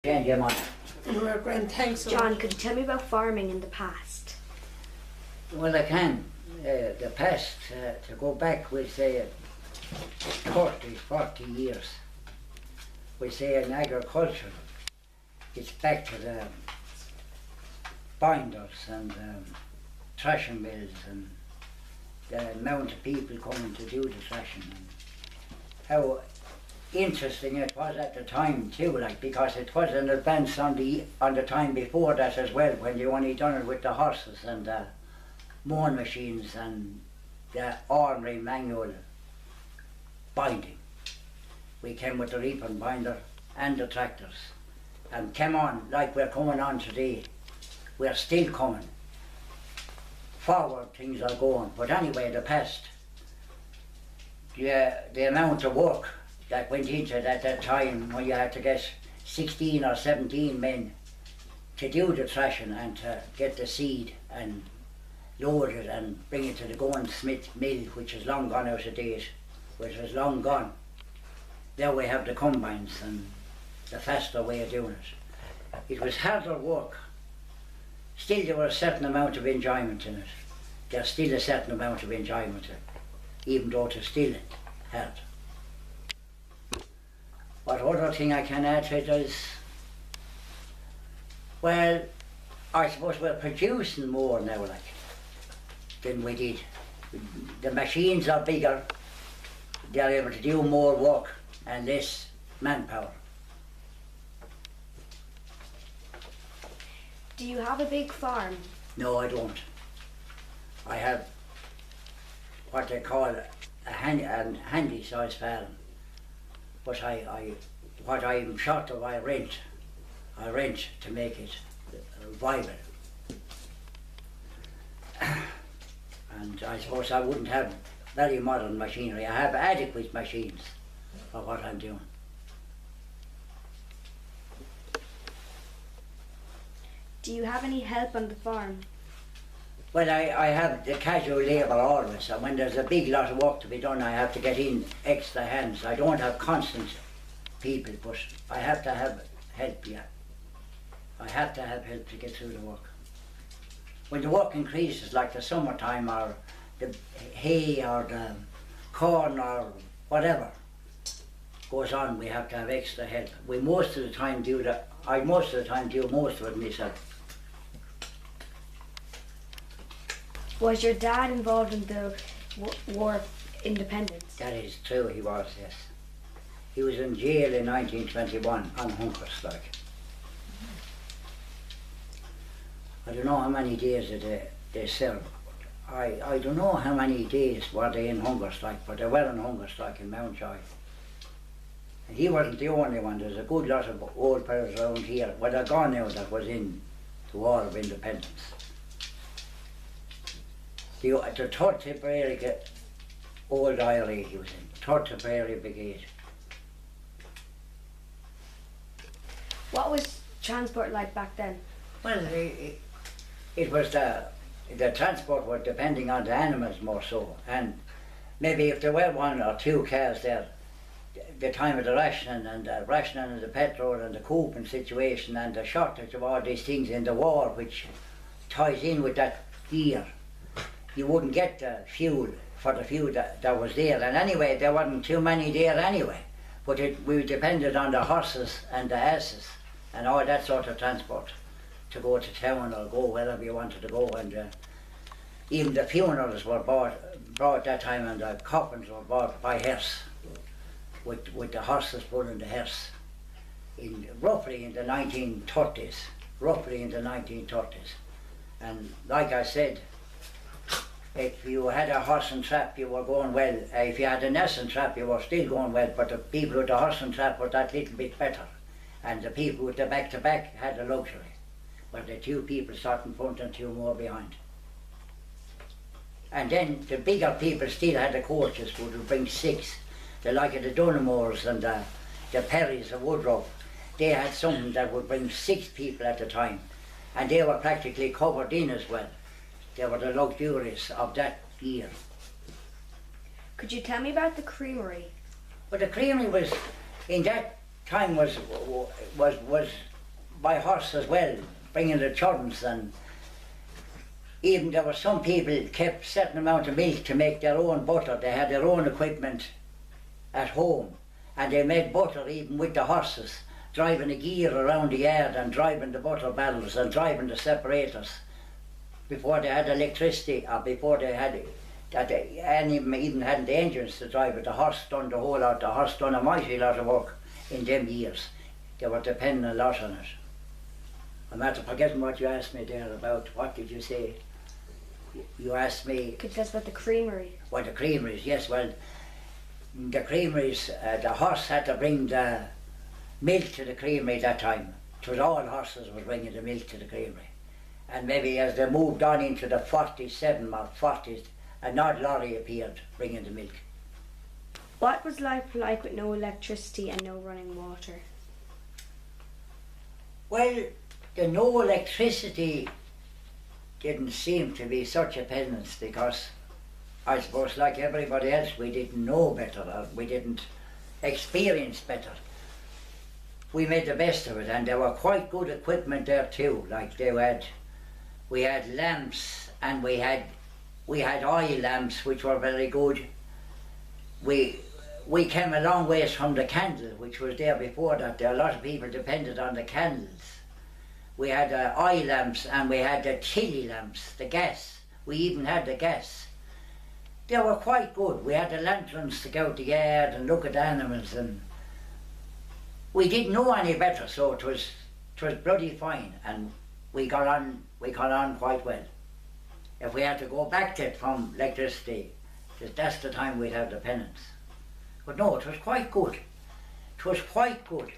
Again, your man. We're grand, thanks. John, could you tell me about farming in the past? Well, I can. The past, to go back, we'll say 30, 40 years. We say in agriculture, it's back to the binders and thrashing mills and the amount of people coming to do the thrashing and how interesting it was at the time too, like, because it was an advance on the time before that as well, when you only done it with the horses and the mowing machines and the ordinary manual binding. We came with the reaping binder and the tractors and came on like we're coming on today. We're still coming. Forward things are going, but anyway, the past, the amount of work that went into it at that time, when you had to get 16 or 17 men to do the thrashing and to get the seed and load it and bring it to the Goldsmith mill, which is long gone out of date, which is long gone. Now we have the combines and the faster way of doing it. It was harder work. Still there was a certain amount of enjoyment in it. There's still a certain amount of enjoyment in it, even though it's still hard. What other thing I can add to it is, well, I suppose we're producing more now, like, than we did. The machines are bigger, they're able to do more work and less manpower. Do you have a big farm? No, I don't. I have what they call a handy size farm, but what I'm short of, I rent to make it viable. And I suppose I wouldn't have very modern machinery. I have adequate machines for what I'm doing. Do you have any help on the farm? Well, I have the casual labour always, and when there's a big lot of work to be done, I have to get in extra hands. I don't have constant people, but I have to have help, yeah. I have to have help to get through the work. When the work increases, like the summertime or the hay or the corn or whatever goes on, we have to have extra help. We most of the time do that. I most of the time do most of it myself. Was your dad involved in the War of Independence? That is true, he was, yes. He was in jail in 1921 on hunger strike. I don't know how many days they served. I don't know how many days were they in hunger strike, but they were in hunger strike in Mountjoy. And he wasn't the only one. There's a good lot of old fellows around here, well, they're gone now, that was in the War of Independence. The 3rd Tipperary Old IRA he was in, 3rd Tipperary Brigade. What was transport like back then? Well, it was the transport was depending on the animals more so, and maybe if there were 1 or 2 cars there, the time of the rationing and the petrol and the coupon situation and the shortage of all these things in the war, which ties in with that fear. You wouldn't get the fuel for the few that was there, and anyway there wasn't too many there anyway, but we depended on the horses and the asses and all that sort of transport to go to town or go wherever you wanted to go, and even the funerals were brought that time, and the coffins were brought by hearse, with the horses pulling the hearse, roughly in the 1930s, and like I said, if you had a horse and trap, you were going well. If you had an ass and trap, you were still going well, but the people with the horse and trap were that little bit better, and the people with the back-to-back had the luxury, where the 2 people sat in front and 2 more behind. And then the bigger people still had the coaches, would bring 6, the like of the Dunamores and the Perrys of Woodrow. They had something that would bring 6 people at a time, and they were practically covered in as well. They were the luxurious of that year. Could you tell me about the creamery? But the creamery was, in that time, was by horse as well, bringing the churns, and even there were some people kept certain amount of milk to make their own butter. They had their own equipment at home, and they made butter even with the horses, driving a gear around the yard and driving the butter barrels and driving the separators before they had electricity, or before they had and even hadn't the engines to drive it. The horse done the whole lot. The horse done a mighty lot of work in them years. They were depending a lot on it. I'm after forgetting what you asked me there about. What did you say? You asked me. Could that's about the creamery. Well, the creameries, yes. Well, the creameries, the horse had to bring the milk to the creamery that time. It was all horses was bringing the milk to the creamery. And maybe as they moved on into the 47 or 40s, an odd lorry appeared bringing the milk. What was life like with no electricity and no running water? Well, the no electricity didn't seem to be such a penance, because I suppose like everybody else we didn't know better, or we didn't experience better. We made the best of it, and there were quite good equipment there too. Like we had lamps, and we had oil lamps which were very good. We came a long ways from the candle which was there before that. There a lot of people depended on the candles. We had oil lamps, and we had the chilly lamps, the gas. We even had the gas. They were quite good. We had the lanterns to go out the yard and look at the animals, and we didn't know any better, so it was bloody fine, and we got on quite well. If we had to go back to it from electricity, that's the time we'd have the penance. But no, it was quite good. It was quite good.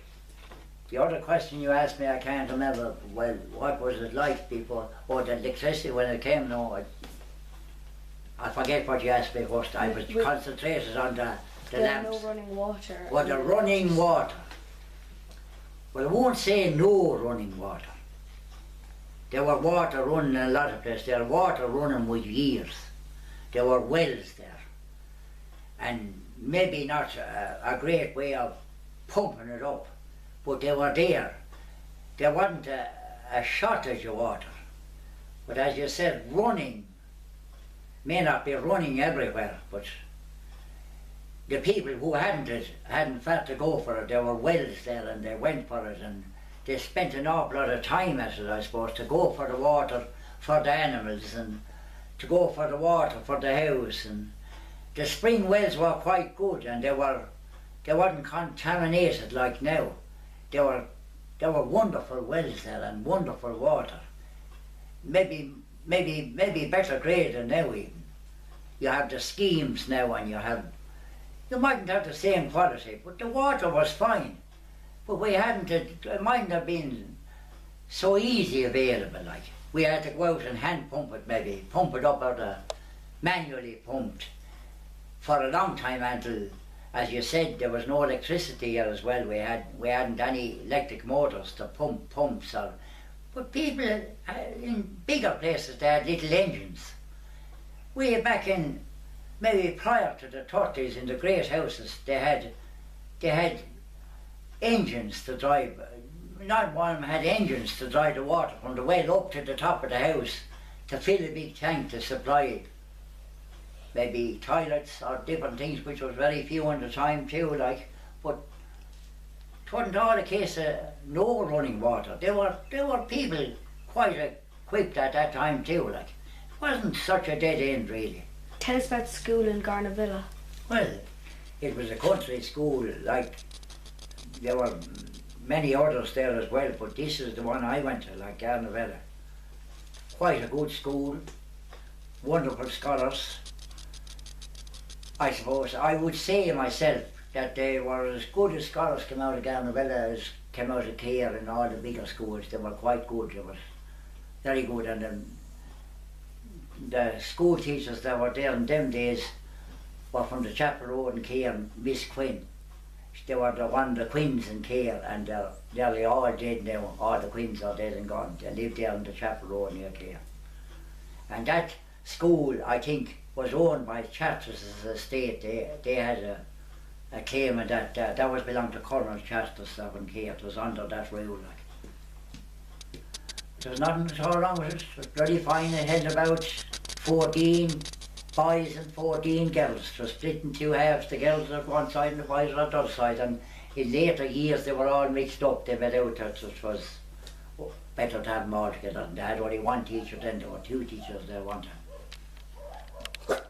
The other question you asked me, I can't remember. Well, what was it like before? Oh, the electricity when it came? No, I forget what you asked me first. I was concentrated on the lamps. No running water. Well, the running water. Well, I won't say no running water. There were water running in a lot of places. There were water running with years. There were wells there. And maybe not a great way of pumping it up, but they were there. There wasn't a shortage of water. But as you said, running may not be running everywhere, but the people who hadn't felt to go for it, there were wells there and they went for it, and they spent an awful lot of time at it, I suppose, to go for the water for the animals and to go for the water for the house. And the spring wells were quite good, and they weren't contaminated like now. There were wonderful wells there and wonderful water. Maybe better grade than now even. You have the schemes now, and you mightn't have the same quality, but the water was fine. But it mightn't have been so easy available. Like, we had to go out and hand pump it, maybe pump it up out of manually pumped for a long time until, as you said, there was no electricity here as well. We hadn't any electric motors to pump pumps, but people in bigger places, they had little engines. Way back in, maybe prior to the 30s, in the great houses, they had engines to drive. Not one of them had engines to drive the water from the well up to the top of the house to fill a big tank to supply maybe toilets or different things, which was very few in the time too, like. But it wasn't all a case of no running water. There were people quite equipped at that time too, like. It wasn't such a dead end really. Tell us about school in Garnavilla. Well, it was a country school, like. There were many others there as well, but this is the one I went to, like Garnavilla. Quite a good school, wonderful scholars. I suppose I would say myself that they were as good as scholars came out of Garnavilla as came out of Cahir and all the bigger schools. They were quite good. They were very good, and the school teachers that were there in them days were from the Chapel Road in Cahir, Miss Quinn. They were the Quinns in Cahir, and they're nearly all dead now. All the Quinns are dead and gone. They lived there on the Chapel Road near Cahir. And that school, I think, was owned by Charteris' estate. They had a claim, and that was belonged to Colonel Charteris up in Cahir. It was under that rule, like. There's nothing at all wrong with it. It was bloody fine. It had about 14 boys and 14 girls. It was split in two halves. The girls were at one side and the boys were at the other side. And in later years they were all mixed up. They went out. So it was better to have them all together. And they had only one teacher then. There were two teachers there one time.